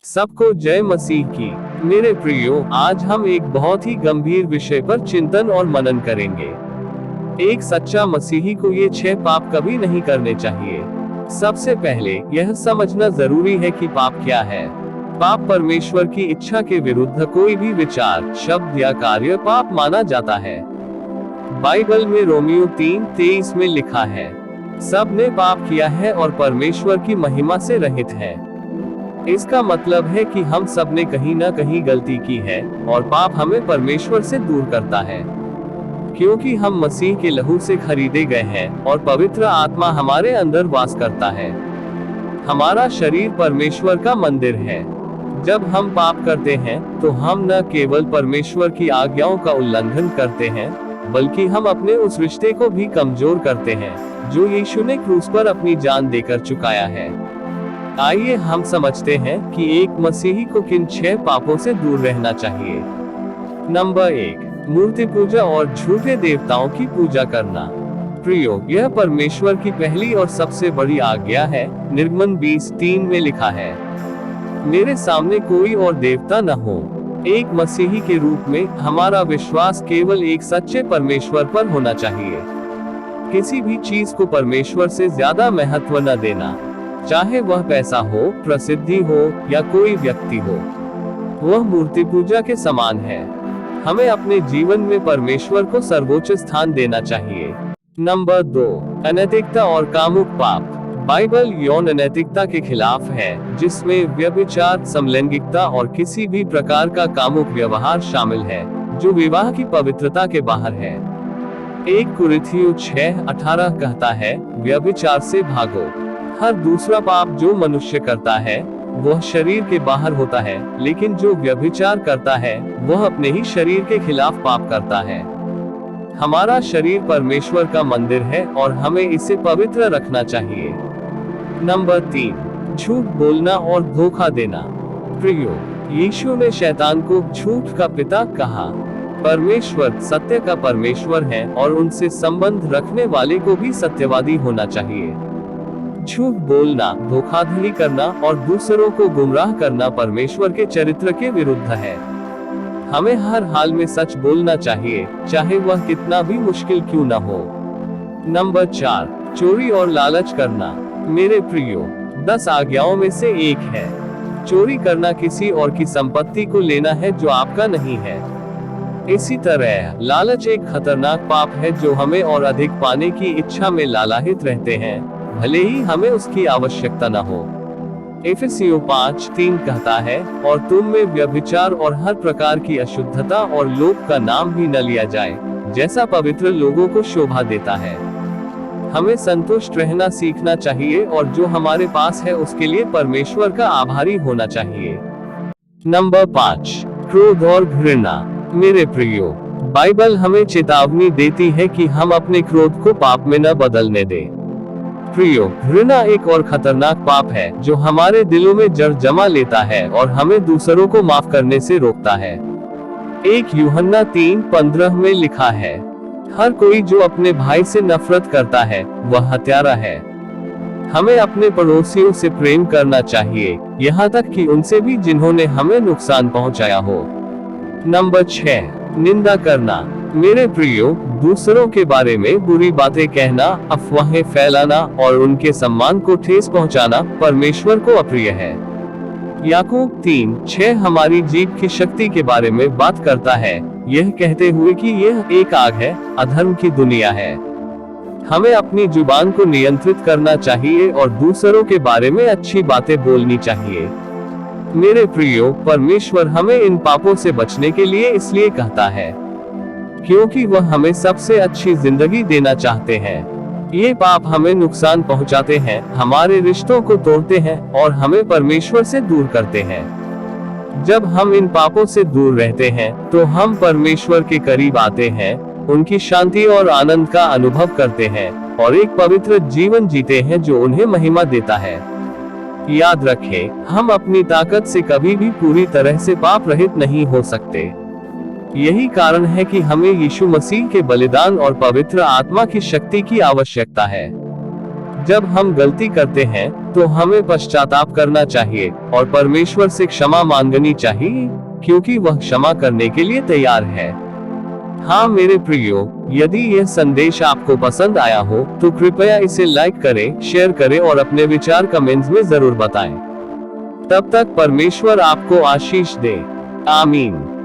सबको जय मसीह की। मेरे प्रियो, आज हम एक बहुत ही गंभीर विषय पर चिंतन और मनन करेंगे। एक सच्चा मसीही को ये 6 पाप कभी नहीं करने चाहिए। सबसे पहले यह समझना जरूरी है कि पाप क्या है। पाप परमेश्वर की इच्छा के विरुद्ध कोई भी विचार, शब्द या कार्य पाप माना जाता है। बाइबल में रोमियो 3:23 में लिखा है, सब ने पाप किया है और परमेश्वर की महिमा से रहित है। इसका मतलब है कि हम सब ने कहीं ना कहीं गलती की है और पाप हमें परमेश्वर से दूर करता है। क्योंकि हम मसीह के लहू से खरीदे गए हैं और पवित्र आत्मा हमारे अंदर वास करता है। हमारा शरीर परमेश्वर का मंदिर है। जब हम पाप करते हैं तो हम न केवल परमेश्वर की आज्ञाओं का उल्लंघन करते हैं, बल्कि हम अपने उस रिश्ते को भी कमजोर करते हैं जो यीशु ने क्रूस पर अपनी जान देकर चुकाया है। आइए हम समझते हैं कि एक मसीही को किन 6 पापों से दूर रहना चाहिए। नंबर 1, मूर्ति पूजा और झूठे देवताओं की पूजा करना। प्रियो, यह परमेश्वर की पहली और सबसे बड़ी आज्ञा है। निर्गमन 20:3 में लिखा है, मेरे सामने कोई और देवता न हो। एक मसीही के रूप में हमारा विश्वास केवल एक सच्चे परमेश्वर पर होना चाहिए। किसी भी चीज को परमेश्वर से ज्यादा महत्व न देना, चाहे वह पैसा हो, प्रसिद्धि हो या कोई व्यक्ति हो, वह मूर्ति पूजा के समान है। हमें अपने जीवन में परमेश्वर को सर्वोच्च स्थान देना चाहिए। नंबर 2, अनैतिकता और कामुक पाप। बाइबल यौन अनैतिकता के खिलाफ है, जिसमें व्यभिचार, समलैंगिकता और किसी भी प्रकार का कामुक व्यवहार शामिल है जो विवाह की पवित्रता के बाहर है। 1 कुरिन्थियों 6:18 कहता है, व्यभिचार से भागो। हर दूसरा पाप जो मनुष्य करता है वह शरीर के बाहर होता है, लेकिन जो व्यभिचार करता है वह अपने ही शरीर के खिलाफ पाप करता है। हमारा शरीर परमेश्वर का मंदिर है और हमें इसे पवित्र रखना चाहिए। नंबर 3, झूठ बोलना और धोखा देना। प्रियो, यीशु ने शैतान को झूठ का पिता कहा। परमेश्वर सत्य का परमेश्वर है और उनसे संबंध रखने वाले को भी सत्यवादी होना चाहिए। झूठ बोलना, धोखाधड़ी करना और दूसरों को गुमराह करना परमेश्वर के चरित्र के विरुद्ध है। हमें हर हाल में सच बोलना चाहिए, चाहे वह कितना भी मुश्किल क्यों न हो। नंबर 4, चोरी और लालच करना। मेरे प्रियो, 10 आज्ञाओं में से एक है। चोरी करना किसी और की संपत्ति को लेना है जो आपका नहीं है। इसी तरह लालच एक खतरनाक पाप है जो हमें और अधिक पाने की इच्छा में लालायित रहते हैं, भले ही हमें उसकी आवश्यकता न हो। इफिसियों 5:3 कहता है, और तुम में व्यभिचार और हर प्रकार की अशुद्धता और लोभ का नाम भी न लिया जाए, जैसा पवित्र लोगों को शोभा देता है। हमें संतुष्ट रहना सीखना चाहिए और जो हमारे पास है उसके लिए परमेश्वर का आभारी होना चाहिए। नंबर 5, क्रोध और घृणा। मेरे प्रियो, बाइबल हमें चेतावनी देती है कि हम अपने क्रोध को पाप में न बदलने दें। प्रियो, घृणा एक और खतरनाक पाप है जो हमारे दिलों में जड़ जमा लेता है और हमें दूसरों को माफ करने से रोकता है। 1 यूहन्ना 3:15 में लिखा है, हर कोई जो अपने भाई से नफरत करता है वह हत्यारा है। हमें अपने पड़ोसियों से प्रेम करना चाहिए, यहाँ तक कि उनसे भी जिन्होंने हमें नुकसान पहुँचाया हो। नंबर 6, निंदा करना। मेरे प्रियो, दूसरों के बारे में बुरी बातें कहना, अफवाहें फैलाना और उनके सम्मान को ठेस पहुंचाना परमेश्वर को अप्रिय है। याकूब 3:6 हमारी जीभ की शक्ति के बारे में बात करता है, यह कहते हुए कि यह एक आग है, अधर्म की दुनिया है। हमें अपनी जुबान को नियंत्रित करना चाहिए और दूसरों के बारे में अच्छी बातें बोलनी चाहिए। मेरे प्रियो, परमेश्वर हमें इन पापों से बचने के लिए इसलिए कहता है क्योंकि वह हमें सबसे अच्छी जिंदगी देना चाहते हैं। ये पाप हमें नुकसान पहुंचाते हैं, हमारे रिश्तों को तोड़ते हैं और हमें परमेश्वर से दूर करते हैं। जब हम इन पापों से दूर रहते हैं तो हम परमेश्वर के करीब आते हैं, उनकी शांति और आनंद का अनुभव करते हैं और एक पवित्र जीवन जीते हैं जो उन्हें महिमा देता है। याद रखें, हम अपनी ताकत से कभी भी पूरी तरह से पाप रहित नहीं हो सकते। यही कारण है कि हमें यीशु मसीह के बलिदान और पवित्र आत्मा की शक्ति की आवश्यकता है। जब हम गलती करते हैं तो हमें पश्चाताप करना चाहिए और परमेश्वर से क्षमा मांगनी चाहिए, क्योंकि वह क्षमा करने के लिए तैयार है। हाँ मेरे प्रियो, यदि यह संदेश आपको पसंद आया हो तो कृपया इसे लाइक करें, शेयर करें और अपने विचार कमेंट्स में जरूर बताएं। तब तक परमेश्वर आपको आशीष दे। आमीन।